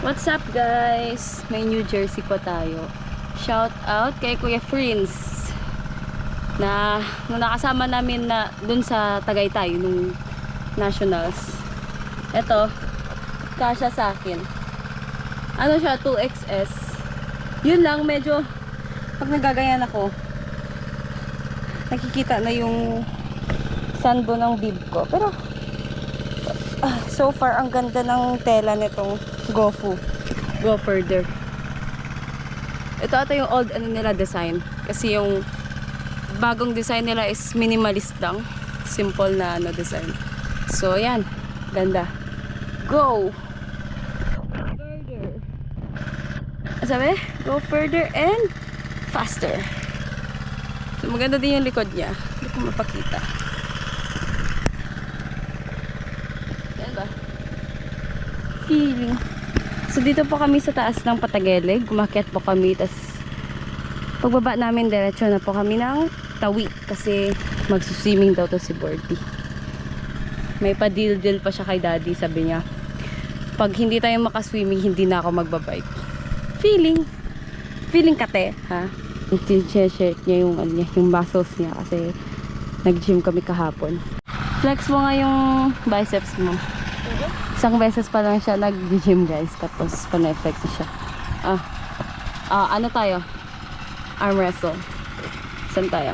What's up guys? May New Jersey pa tayo. Shout out kay Kuya Prince na nung nakasama namin na dun sa Tagaytay nung Nationals. Eto, kasya sa akin. Ano siya, 2XS. Yun lang, medyo pag nagaganyan ako nakikita na yung sunbo ng bib ko. Pero so far ang ganda ng tela nitong Gofu. Go further. Ito ata yung old ano nila design. Kasi yung bagong design nila is minimalist lang. Simple na ano design. So yan. Ganda. Go! Further. Ano sabi? Go further and faster. So maganda din yung likod niya. Hindi ko mapakita. Yan ba? Feeling. So dito po kami sa taas ng Patageleg. Umakyat po kami. Tapos pagbaba namin diretso na po kami ng Tawi. Kasi magsuswimming daw to si Bordy. May pa-deal-deal pa siya kay daddy. Sabi niya, pag hindi tayo makaswimming, hindi na ako magbabike. Feeling kate, ha? I-share niya yung, yung muscles niya kasi nag-gym kami kahapon. Flex mo nga yung biceps mo. Isang beses pa lang siya nag-gym guys. Tapos pa-flex na siya. Ano tayo? Arm wrestle. Saan tayo?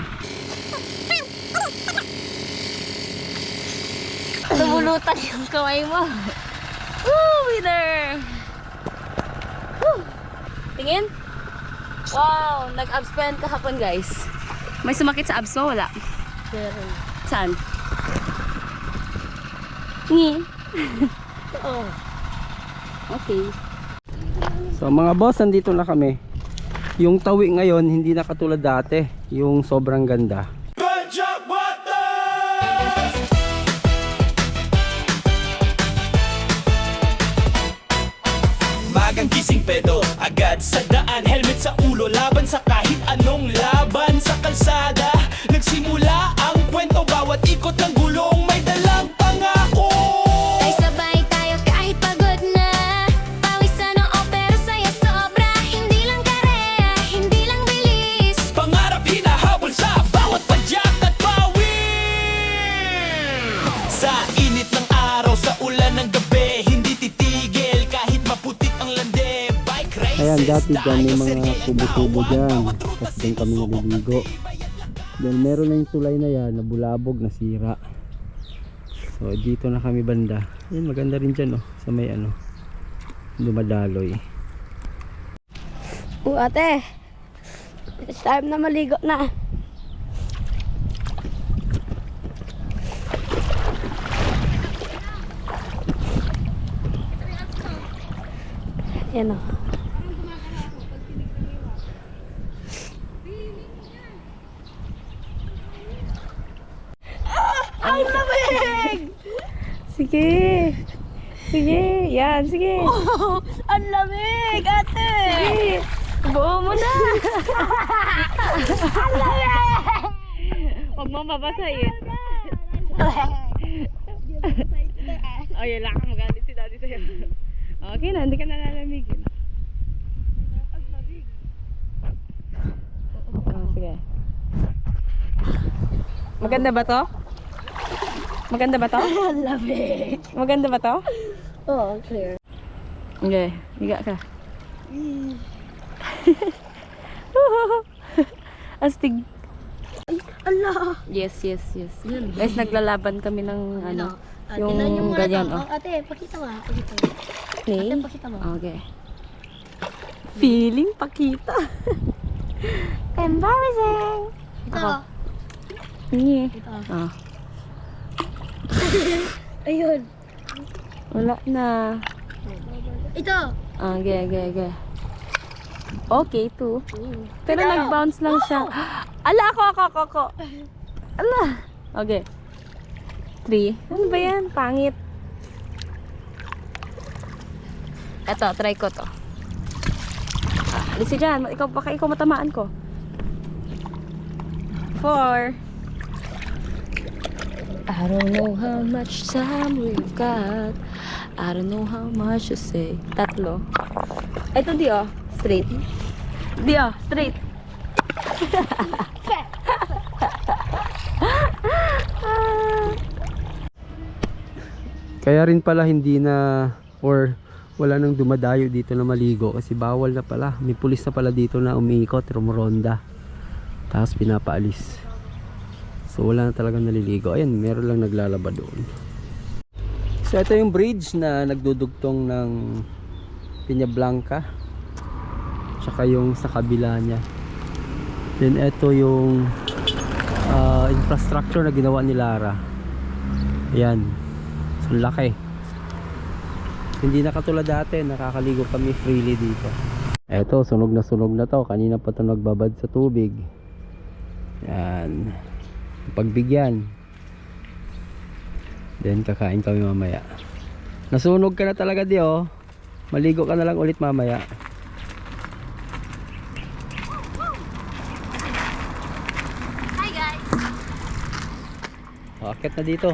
Tumulutan yung kamay mo. Woo! Winner! Woo! Tingin? Wow! Nag-abs pa yan kahapon guys. May sumakit sa abs mo? Wala? Saan? Ni? Oh. Okay. So mga boss, nandito na kami. Yung Tawi ngayon hindi na katulad dati. Yung sobrang ganda. Magang gising pedo, agad sa daan. Helmet sa ulo, laban sa kahit anong laban. Sa kalsada, nagsimula ang kwento. Bawat ikot ng gulong may dalang pangako. Ay sabay tayo kahit pagod na. Pawisan ng opera, saya sobra. Hindi lang karera, hindi lang bilis. Pangarap hinahabol sa bawat padyak at pawis. Sa init ng araw, sa ulan ng gabi, hindi titigil kahit maputik ang lande. Bike races, Ayan, dati dyan may tayo mga seryoso, kubo-kubo dyan. bawat Tapos ruta din kami seryoso, naliligo. Then meron na yung tulay na yan, nabulabog, nasira. So dito na kami banda. Yan, maganda rin dyan, oh, sa may ano, dumadaloy. Ate, it's time na maligo na. Yan o. Ay, lamig! Sige. Sige. Yan. Sige. Oh, ang lamig, ate! Sige. Buo mo na. Ang lamig! Huwag mo babasahin. Oh, yun lang. Magalit si daddy sa'yo. Okay na. Hindi ka nalalamigin. Oh, sige. Maganda ba to? Maganda ba to? Ang lamig! Maganda ba to? Oh, clear. Okay. Higa ka. Astig. Allah! Yes. Guys, naglalaban kami ng ano. Yung Tingnan niyo muna ganyan, to. oh. Ate, pakita mo. Pakita mo. Okay. Ate, pakita mo. Okay. Feeling pakita. Embarrassing! Ito. Ako. Nye. Ito. Ah. Ayun. Wala na. Ito. Okay. Okay, two. Pero nag-bounce lang siya. Ala, ako. Ala. Okay. 3. Ano ba yan? Pangit. Eto, try ko to. Alisi dyan. Baka ikaw matamaan ko. 4. I don't know how much time we've got. I don't know how much to say. Tatlo. Ito di oh. Straight. Di oh. Straight. Kaya rin pala hindi na or wala nang dumadayo dito na maligo kasi bawal na pala. May pulis na pala dito na umiikot, rumoronda. Tapos pinapaalis. So wala na talagang naliligo. Ayan, meron lang naglalaba doon. So ito yung bridge na nagdudugtong ng Peña Blanca. Tsaka yung sa kabila niya. Then ito yung infrastructure na ginawa ni Lara. Ayan. So laki. Hindi na katulad dati, nakakaligo kami freely dito. Eto, sunog na to. Kanina pa to nagbabad sa tubig. Yan. Pagbigyan. Then kakain kami mamaya. Nasunog ka na talaga di oh. Maligo ka na lang ulit mamaya. Hi guys! Akit na dito.